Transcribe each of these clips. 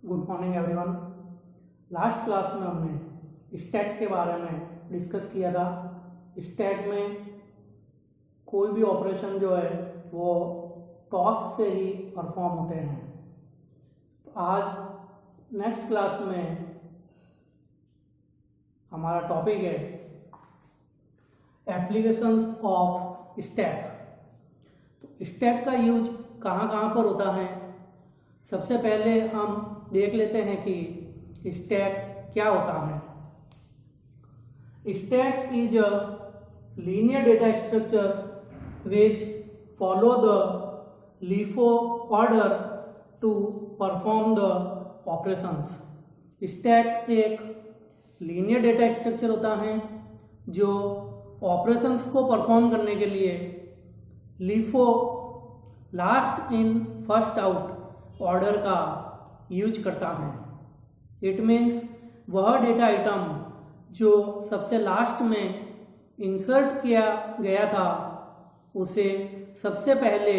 Good morning everyone. Last class में हमने stack के बारे में डिस्कस किया था। स्टैक में कोई भी ऑपरेशन जो है वो टॉस से ही परफॉर्म होते हैं। तो आज नेक्स्ट क्लास में हमारा टॉपिक है एप्लीकेशंस ऑफ स्टैक। तो स्टैक का यूज कहाँ कहाँ पर होता है, सबसे पहले हम देख लेते हैं कि स्टैक क्या होता है। Stack is a linear data structure which follow the LIFO order to perform the operations. Stack एक लीनियर डेटा स्ट्रक्चर होता है जो ऑपरेशंस को परफॉर्म करने के लिए LIFO last in first out order का यूज करता है। इट मीन्स वह डेटा आइटम जो सबसे लास्ट में इंसर्ट किया गया था उसे सबसे पहले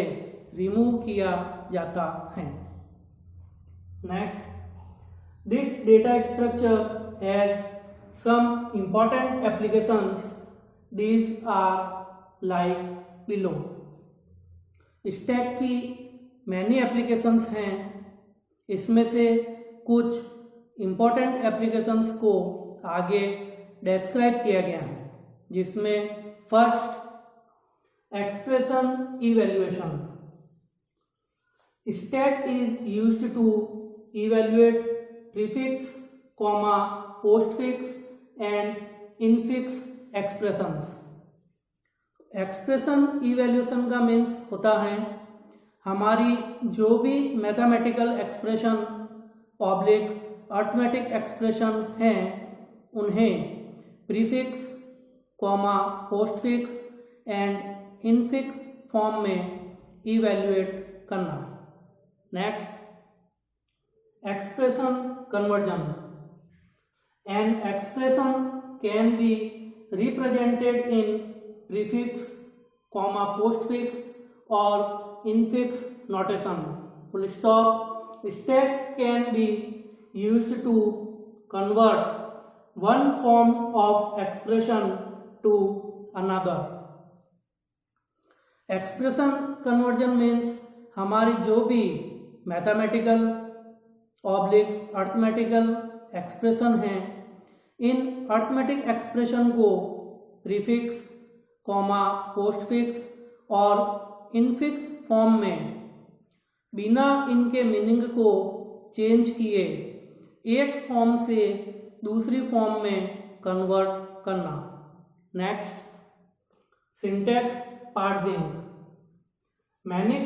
रिमूव किया जाता है। Next, this data structure has some important applications. These are like below. Stack की मैनी एप्लीकेशंस हैं। इसमें से कुछ इंपॉर्टेंट एप्लीकेशंस को आगे डिस्क्राइब किया गया है, जिसमें first expression evaluation. Stack is used to evaluate prefix, comma, postfix and infix expressions. Expression evaluation का मीन्स होता है हमारी जो भी mathematical expression public arithmetic expression हैं उन्हें prefix, comma, postfix and infix form में इवैल्यूएट करना। Next, expression conversion. An expression can be represented in prefix, comma, postfix और infix notation. Full stop. Stack can be used to convert one form of expression to another. Expression conversion means हमारी जो भी mathematical oblique arithmetical expression हैं, इन arithmetic expression को prefix, comma, postfix और infix form में बिना इनके मीनिंग को चेंज किए एक फॉर्म से दूसरी फॉर्म में कन्वर्ट करना। Next, syntax parsing. Many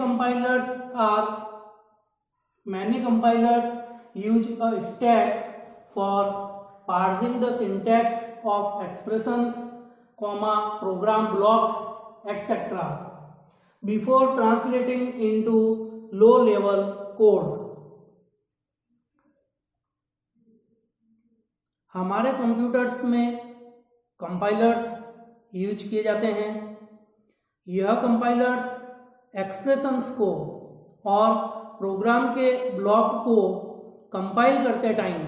compilers use a stack for parsing the syntax of expressions, comma, program blocks etcetera before translating into low level code. हमारे कंप्यूटर्स में कंपाइलर्स यूज किए जाते हैं। यह कंपाइलर्स एक्सप्रेशंस को और प्रोग्राम के ब्लॉक को कंपाइल करते टाइम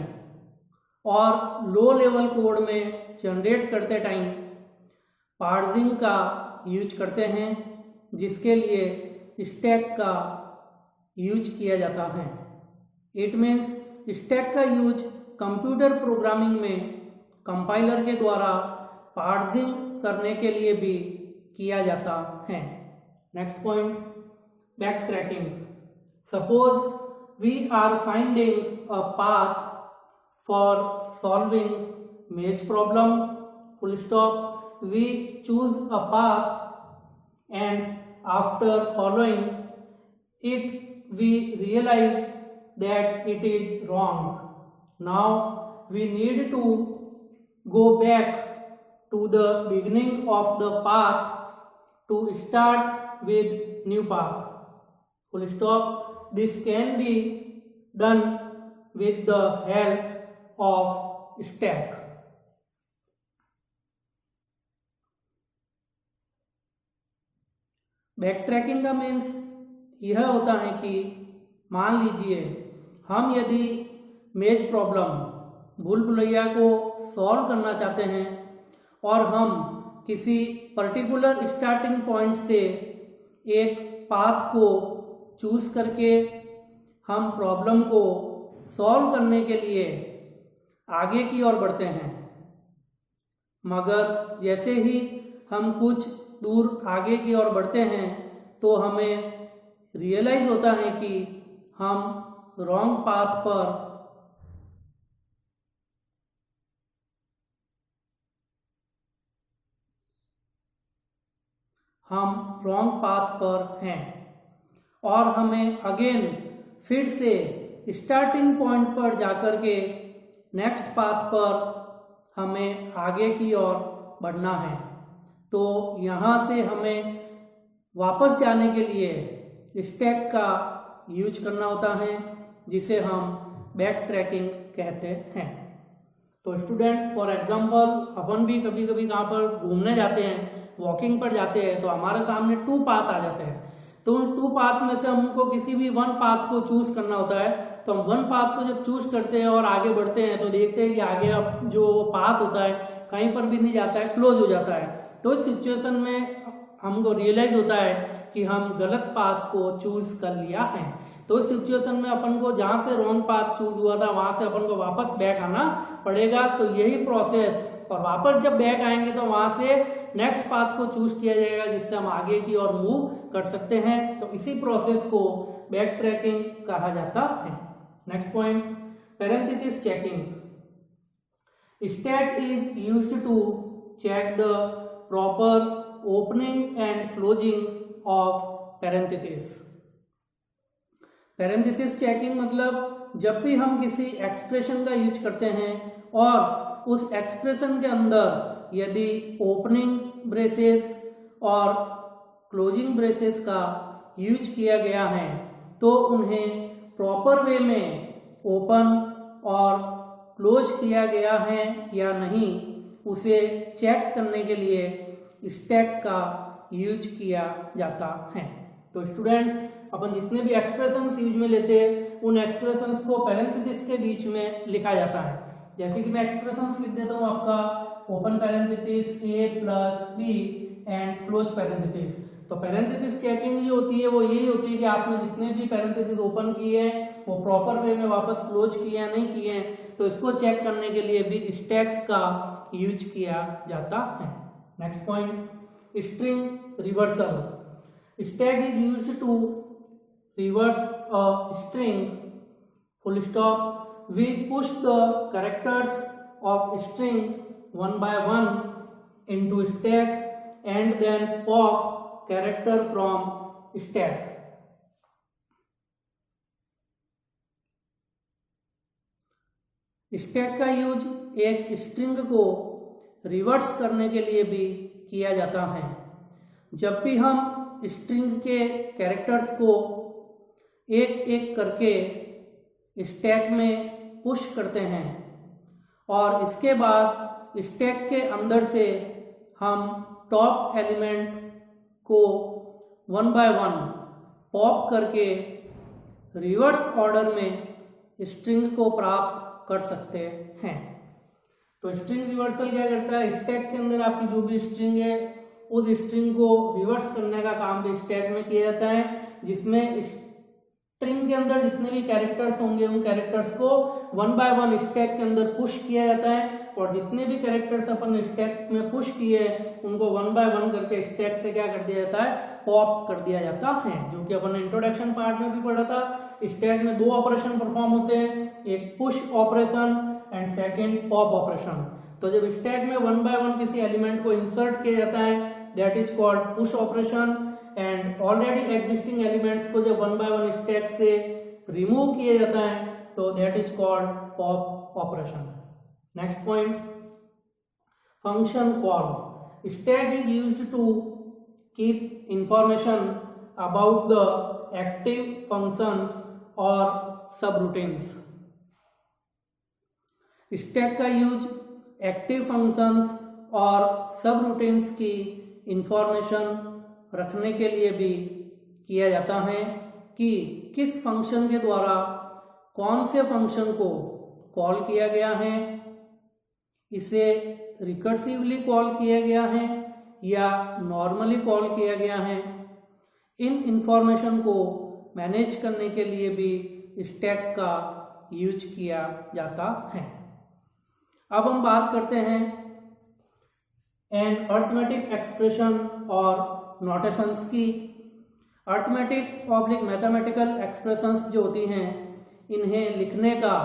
और लो लेवल कोड में जनरेट करते टाइम पार्सिंग का यूज करते हैं, जिसके लिए स्टैक का यूज किया जाता है। इट मीन्स स्टैक का यूज कंप्यूटर प्रोग्रामिंग में कंपाइलर के द्वारा पार्सिंग करने के लिए भी किया जाता है। Next point, back tracking. Suppose we are finding a path for solving maze problem. Full stop. We choose a path and after following it we realize that it is wrong. Now we need to go back to the beginning of the path to start with new path. Full stop. This can be done with the help of stack. Back tracking का means यह होता है कि मान लीजिए हम यदि मेज प्रॉब्लम भूल भुलैया को सॉल्व करना चाहते हैं और हम किसी पर्टिकुलर स्टार्टिंग पॉइंट से एक पाथ को चूज करके हम प्रॉब्लम को सॉल्व करने के लिए आगे की ओर बढ़ते हैं, मगर जैसे ही हम कुछ दूर आगे की ओर बढ़ते हैं तो हमें रियलाइज होता है कि हम रॉन्ग पाथ पर हैं और हमें अगेन फिर से स्टार्टिंग पॉइंट पर जाकर के नेक्स्ट पाथ पर हमें आगे की ओर बढ़ना है। तो यहाँ से हमें वापस जाने के लिए स्टैक का यूज करना होता है, जिसे हम बैक ट्रैकिंग कहते हैं। तो स्टूडेंट्स, फॉर एग्जांपल अपन भी कभी कभी कहाँ पर घूमने जाते हैं, वॉकिंग पर जाते हैं, तो हमारे सामने 2 पाथ आ जाते हैं। तो उन 2 पाथ में से हमको किसी भी 1 पाथ को चूज करना होता है। तो हम 1 पाथ को जब चूज करते हैं और आगे बढ़ते हैं तो देखते हैं कि आगे अब जो पाथ होता है कहीं पर भी नहीं जाता है, क्लोज हो जाता है। तो इस सिचुएशन में हमको रियलाइज होता है कि हम गलत पाथ को चूज कर लिया है। तो इस सिचुएशन में अपन को जहां से रॉन्ग पाथ चूज हुआ था वहां से अपन को वापस बैक आना पड़ेगा। तो यही प्रोसेस, और वापस जब बैक आएंगे तो वहां से नेक्स्ट पाथ को चूज किया जाएगा जिससे हम आगे की ओर मूव कर सकते हैं। तो इसी प्रोसेस को बैक ट्रैकिंग कहा जाता है। Next point, parenthesis checking. Stack is used to check the proper opening and closing of parenthesis. Parenthesis checking मतलब जब भी हम किसी एक्सप्रेशन का यूज करते हैं और उस एक्सप्रेशन के अंदर यदि ओपनिंग ब्रेसेस और क्लोजिंग ब्रेसेस का यूज किया गया है तो उन्हें प्रॉपर वे में ओपन और क्लोज किया गया है या नहीं, उसे चेक करने के लिए स्टैक का यूज किया जाता है। तो स्टूडेंट्स, अपन जितने भी एक्सप्रेशंस यूज में लेते हैं उन एक्सप्रेशंस को पैरेंथेसिस के बीच में लिखा जाता है। जैसे कि मैं एक्सप्रेशंस लिख देता हूँ आपका open parenthesis a plus b and close parenthesis. तो पैरेंथेसिस चेकिंग जो होती है वो यही होती है कि आपने जितने भी पैरेंथेसिस ओपन किए हैं वो प्रॉपर वे में वापस क्लोज किए या नहीं किए हैं, तो इसको चेक करने के लिए भी स्टैक का यूज किया जाता है। Next point, string reversal. Stack is used to reverse a string, full stop. We push the characters of string one by one into stack and then pop character from stack. Stack का use एक string को reverse करने के लिए भी किया जाता है। जब भी हम स्ट्रिंग के कैरेक्टर्स को एक एक करके स्टैक में पुश करते हैं और इसके बाद स्टैक के अंदर से हम टॉप एलिमेंट को 1 बाय 1 पॉप करके रिवर्स ऑर्डर में स्ट्रिंग को प्राप्त कर सकते हैं। तो स्ट्रिंग रिवर्सल क्या करता है, स्टैक के अंदर आपकी जो भी स्ट्रिंग है उस स्ट्रिंग को रिवर्स करने का काम भी स्टैक में किया जाता है, जिसमें स्ट्रिंग के अंदर जितने भी कैरेक्टर्स होंगे उन कैरेक्टर्स को 1 बाय 1 स्टैक के अंदर पुश किया जाता है और जितने भी कैरेक्टर्स अपन स्टैक में पुश किए उनको 1 बाय 1 करके स्टैक से क्या कर दिया जाता है, पॉप कर दिया जाता है। जो कि अपन ने इंट्रोडक्शन पार्ट में भी पढ़ा था। स्टैक में 2 ऑपरेशन परफॉर्म होते हैं, एक push operation and second pop operation. तो जब स्टैक में 1 बाय 1 किसी एलिमेंट को इंसर्ट किया जाता है that is called push operation, and already existing elements को जब 1 बाय 1 स्टैक से रिमूव किया जाता है तो that is called pop operation. Next point, function call. Stack is used to keep information about the active functions और subroutines. Stack का use active functions और सबरूटीन्स की इंफॉर्मेशन रखने के लिए भी किया जाता है कि किस फंक्शन के द्वारा कौन से फंक्शन को कॉल किया गया है, इसे रिकर्सिवली कॉल किया गया है या नॉर्मली कॉल किया गया है। इन इंफॉर्मेशन को मैनेज करने के लिए भी स्टैक का यूज किया जाता है। अब हम बात करते हैं एन अर्थमेटिक एक्सप्रेशन और नोटेशंस की। अर्थमेटिक ऑब्लिक मैथमेटिकल एक्सप्रेशंस जो होती हैं, इन्हें लिखने का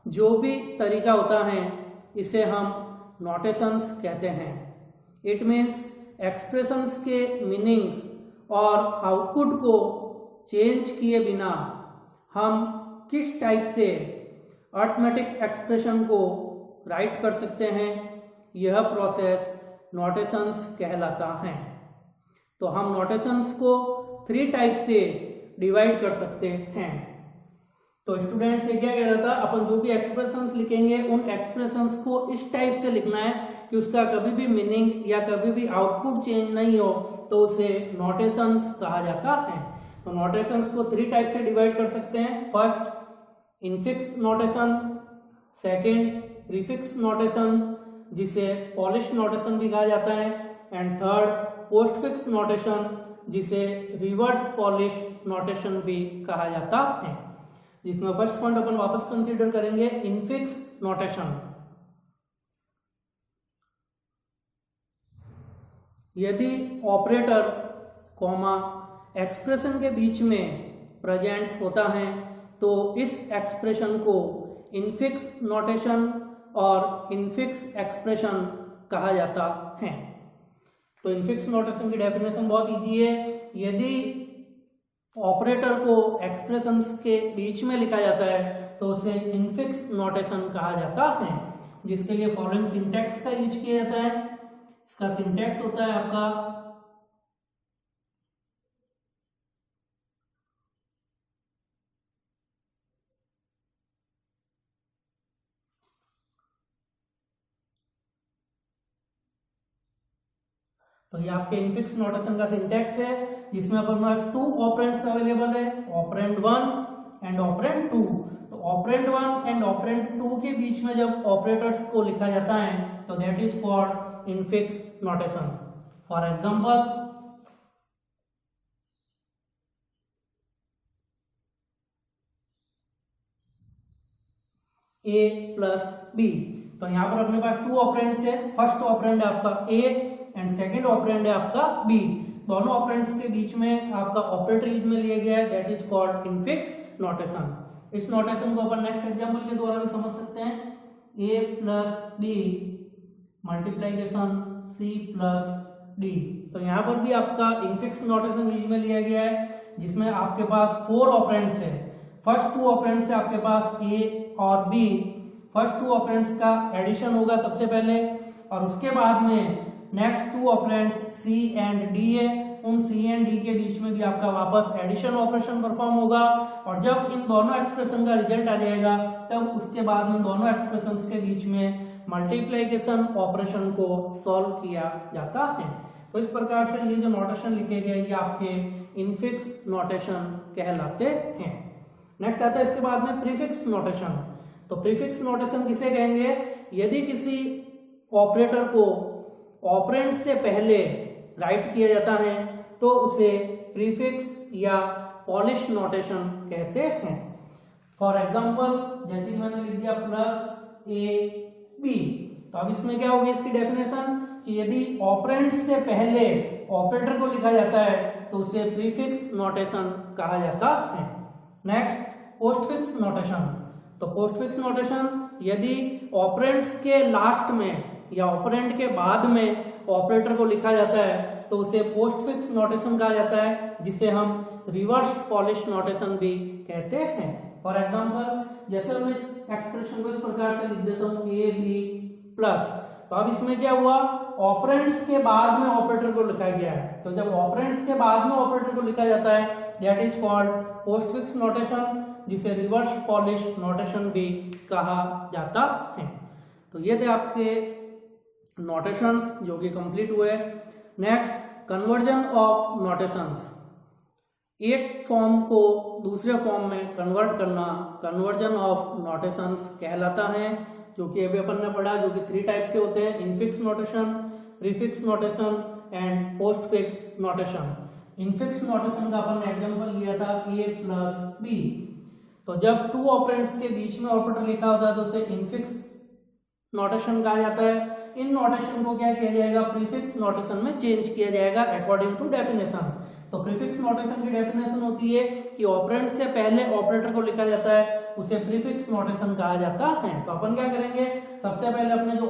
जो भी तरीका होता है इसे हम नोटेशंस कहते हैं। इट मीन्स एक्सप्रेशंस के मीनिंग और आउटपुट को चेंज किए बिना हम किस टाइप से अर्थमेटिक एक्सप्रेशन को राइट कर सकते हैं, यह प्रोसेस नोटेशंस कहलाता है। तो हम नोटेशंस को 3 टाइप से डिवाइड कर सकते हैं। तो स्टूडेंट्स ये क्या कह रहा था, अपन जो भी एक्सप्रेशंस लिखेंगे उन एक्सप्रेशंस को इस टाइप से लिखना है कि उसका कभी भी मीनिंग या कभी भी आउटपुट चेंज नहीं हो, तो उसे नोटेशंस कहा जाता है। तो नोटेशंस को 3 टाइप से डिवाइड कर सकते हैं। First infix notation, second prefix notation जिसे पॉलिश नोटेशन भी कहा जाता है, एंड थर्ड पोस्टफिक्स नोटेशन जिसे रिवर्स पॉलिश नोटेशन भी कहा जाता है। जिसमें फर्स्ट पॉइंट अपन वापस कंसीडर करेंगे, इनफिक्स नोटेशन। यदि ऑपरेटर कॉमा एक्सप्रेशन के बीच में प्रेजेंट होता है तो इस एक्सप्रेशन को इनफिक्स नोटेशन और इनफिक्स एक्सप्रेशन कहा जाता है। तो इनफिक्स नोटेशन की डेफिनेशन बहुत इजी है। यदि ऑपरेटर को एक्सप्रेशंस के बीच में लिखा जाता है तो उसे इनफिक्स नोटेशन कहा जाता है, जिसके लिए फॉलोइंग सिंटैक्स का यूज किया जाता है। इसका सिंटैक्स होता है आपका तो ये आपके इनफिक्स नोटेशन का सिंटैक्स है, जिसमें अपन पास 2 ऑपरेंड्स अवेलेबल है, ऑपरेंड 1 एंड ऑपरेंड 2। तो ऑपरेंड 1 एंड ऑपरेंड 2 के बीच में जब ऑपरेटर्स को लिखा जाता है तो that is called infix notation. For example a plus b। तो यहाँ पर अपने पास 2 ऑपरेंड्स है। फर्स्ट ऑपरेंड है आपका a एंड सेकेंड ऑपरेंड है आपका b। दोनों ऑपरेंड्स के बीच में आपका ऑपरेटर यूज में लिया गया है, that is called infix notation. इस नोटेशन को अपन नेक्स्ट एग्जांपल के द्वारा भी समझ सकते हैं। a plus b multiplication c plus d। तो यहाँ पर भी आपका इनफिक्स नोटेशन यूज में लिया गया है, जिसमें आपके पास 4 ऑपरेंड्स है। फर्स्ट 2 ऑपरेंड्स से आपके पास a और b। फर्स्ट 2 ऑपरेंड्स का एडिशन होगा सबसे पहले, और उसके बाद में next 2 operands c and d है। उन c एंड d के बीच में भी आपका वापस एडिशन ऑपरेशन परफॉर्म होगा, और जब इन दोनों एक्सप्रेशन का रिजल्ट आ जाएगा तब उसके बाद में दोनों एक्सप्रेशंस के बीच में मल्टीप्लिकेशन ऑपरेशन को सॉल्व किया जाता है। तो इस प्रकार से ये जो नोटेशन लिखे गए ये आपके इनफिक्स नोटेशन कहलाते हैं। नेक्स्ट आता है इसके बाद में प्रीफिक्स नोटेशन। तो प्रीफिक्स नोटेशन किसे कहेंगे, यदि किसी ऑपरेटर को ऑपरेंड से पहले राइट किया जाता है तो उसे प्रीफिक्स या पॉलिश नोटेशन कहते हैं। फॉर एग्जांपल जैसे कि मैंने लिख दिया प्लस ए बी, तो अब इसमें क्या होगी इसकी डेफिनेशन कि यदि ऑपरेंड से पहले ऑपरेटर को लिखा जाता है तो उसे प्रीफिक्स नोटेशन कहा जाता है। Next postfix notation. तो पोस्टफिक्स नोटेशन यदि ऑपरेंड्स के लास्ट में या ऑपरेंड के बाद में ऑपरेटर को लिखा जाता है तो उसे पोस्टफिक्स नोटेशन कहा जाता है, जिसे हम रिवर्स पॉलिश नोटेशन भी कहते हैं। फॉर एग्जांपल जैसे मैं इस एक्सप्रेशन को इस प्रकार से लिख देता हूँ ए बी प्लस। तो अब इसमें क्या हुआ, ऑपरेंड्स के बाद में ऑपरेटर को लिखा गया है। तो जब ऑपरेंड्स के बाद में ऑपरेटर को लिखा जाता है that is called postfix notation, जिसे रिवर्स पॉलिश नोटेशन भी कहा जाता है। तो ये थे आपके नोटेशंस जो कि कंप्लीट हुए। Next conversion of notations. एक फॉर्म को दूसरे फॉर्म में कन्वर्ट करना कन्वर्जन ऑफ नोटेशंस कहलाता है, जो कि अभी अपन ने पढ़ा, जो कि 3 टाइप के होते हैं, infix notation, prefix notation and postfix notation. Infix notation का अपन ने एग्जांपल लिया था a प्लस b। तो जब 2 ऑपरेंड्स के बीच में ऑपरेटर लिखा होता है तो उसे इनफिक्स नोटेशन कहा जाता है। इन नोटेशन को क्या किया जाएगा, प्रीफिक्स नोटेशन में चेंज किया जाएगा अकॉर्डिंग टू डेफिनेशन। तो प्रीफिक्स नोटेशन की डेफिनेशन होती है कि ऑपरेंड से पहले ऑपरेटर को लिखा जाता है, उसे प्रीफिक्स नोटेशन कहा जाता है। तो अपन क्या करेंगे, सबसे पहले अपने जो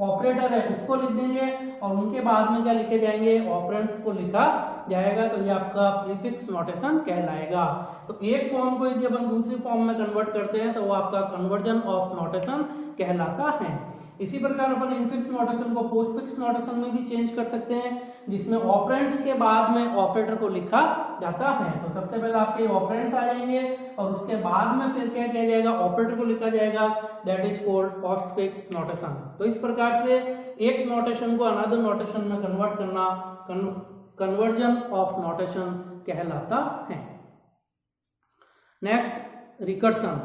ऑपरेटर है उसको लिख देंगे और उनके बाद में क्या लिखे जाएंगे, ऑपरेंड्स को लिखा जाएगा। तो ये आपका प्रीफिक्स नोटेशन कहलाएगा। तो एक फॉर्म को यदि अपन दूसरी फॉर्म में कन्वर्ट करते हैं तो वो आपका कन्वर्जन ऑफ नोटेशन कहलाता है। इसी प्रकार अपन इनफिक्स नोटेशन को पोस्टफिक्स नोटेशन में भी चेंज कर सकते हैं, जिसमें ऑपरेंड्स के बाद में ऑपरेटर को लिखा जाता है। तो सबसे पहले आपके ऑपरेंड्स आ जाएंगे और उसके बाद में फिर क्या किया जाएगा, ऑपरेटर को लिखा जाएगा, that is called postfix notation. तो इस प्रकार से एक नोटेशन को अनदर नोटेशन में कन्वर्ट करना कन्वर्जन ऑफ नोटेशन कहलाता है। Next, recursion.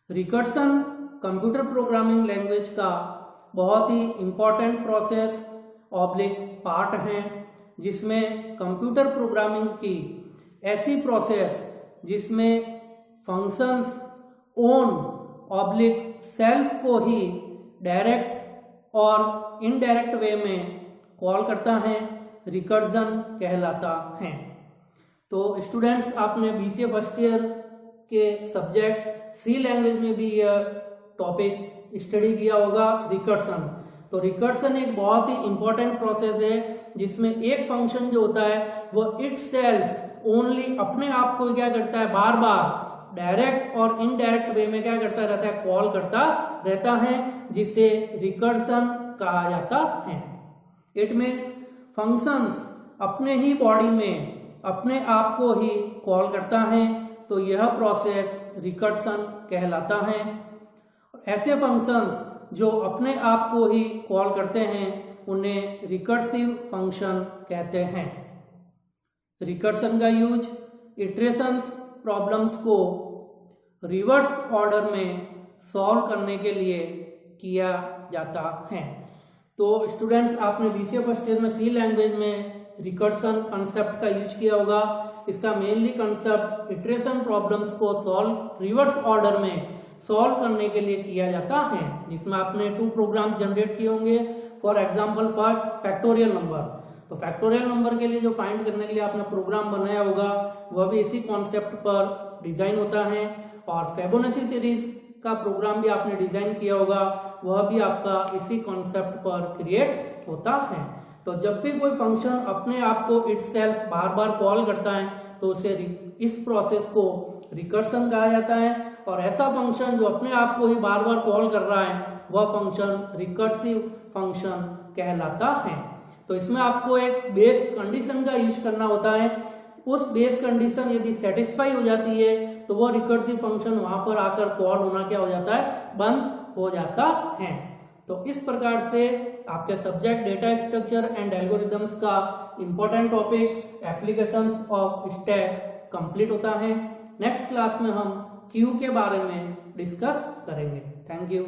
Recursion computer programming language का बहुत ही इंपॉर्टेंट प्रोसेस ऑब्लिक पार्ट है, जिसमें कंप्यूटर प्रोग्रामिंग की ऐसी प्रोसेस जिसमें फंक्शंस ओन ऑब्लिक सेल्फ को ही डायरेक्ट और इनडायरेक्ट वे में कॉल करता है, रिकर्जन कहलाता है। तो स्टूडेंट्स, आपने बीसीए फर्स्ट ईयर के सब्जेक्ट सी लैंग्वेज में भी यह टॉपिक स्टडी किया होगा, रिकर्सन। तो रिकर्सन एक बहुत ही इंपॉर्टेंट प्रोसेस है, जिसमें एक फंक्शन जो होता है वो इटसेल्फ ओनली अपने आप को क्या करता है, बार बार डायरेक्ट और इनडायरेक्ट वे में क्या करता रहता है, कॉल करता रहता है, जिसे रिकर्सन कहा जाता है। इट मीन्स फंक्शंस अपने ही बॉडी में अपने आप को ही कॉल करता है, तो यह प्रोसेस रिकर्सन कहलाता है। ऐसे फंक्शंस जो अपने आप को ही कॉल करते हैं उन्हें रिकर्सिव फंक्शन कहते हैं। रिकर्सन का यूज इटरेशंस प्रॉब्लम्स को रिवर्स ऑर्डर में सॉल्व करने के लिए किया जाता है। तो स्टूडेंट्स, आपने बीसीए फर्स्ट ईयर में सी लैंग्वेज में रिकर्सन कंसेप्ट का यूज किया होगा। इसका मेनली कंसेप्ट इटरेशन प्रॉब्लम्स को रिवर्स ऑर्डर में सॉल्व करने के लिए किया जाता है, जिसमें आपने 2 प्रोग्राम जनरेट किए होंगे। For example, first factorial number. तो फैक्टोरियल नंबर के लिए जो फाइंड करने के लिए आपने प्रोग्राम बनाया होगा वह भी इसी कॉन्सेप्ट पर डिजाइन होता है। और फिबोनाची सीरीज का प्रोग्राम भी आपने डिजाइन किया होगा, वह भी आपका इसी कॉन्सेप्ट पर क्रिएट होता है। तो जब भी कोई फंक्शन अपने आप को इटसेल्फ बार बार कॉल करता है तो उसे इस प्रोसेस को रिकर्सन कहा जाता है। और ऐसा फंक्शन जो अपने आप को ही बार बार कॉल कर रहा है वह फंक्शन रिकर्सिव फंक्शन कहलाता है। तो इसमें आपको एक बेस कंडीशन का यूज करना होता है। उस बेस कंडीशन यदि सेटिस्फाई हो जाती है तो वो रिकर्सिव फंक्शन वहां पर आकर कॉल होना क्या हो जाता है, बंद हो जाता है। तो इस प्रकार से आपके subject data structure and algorithms का important topic applications of stack complete होता है। नेक्स्ट क्लास में हम क्यू के बारे में डिस्कस करेंगे। Thank you.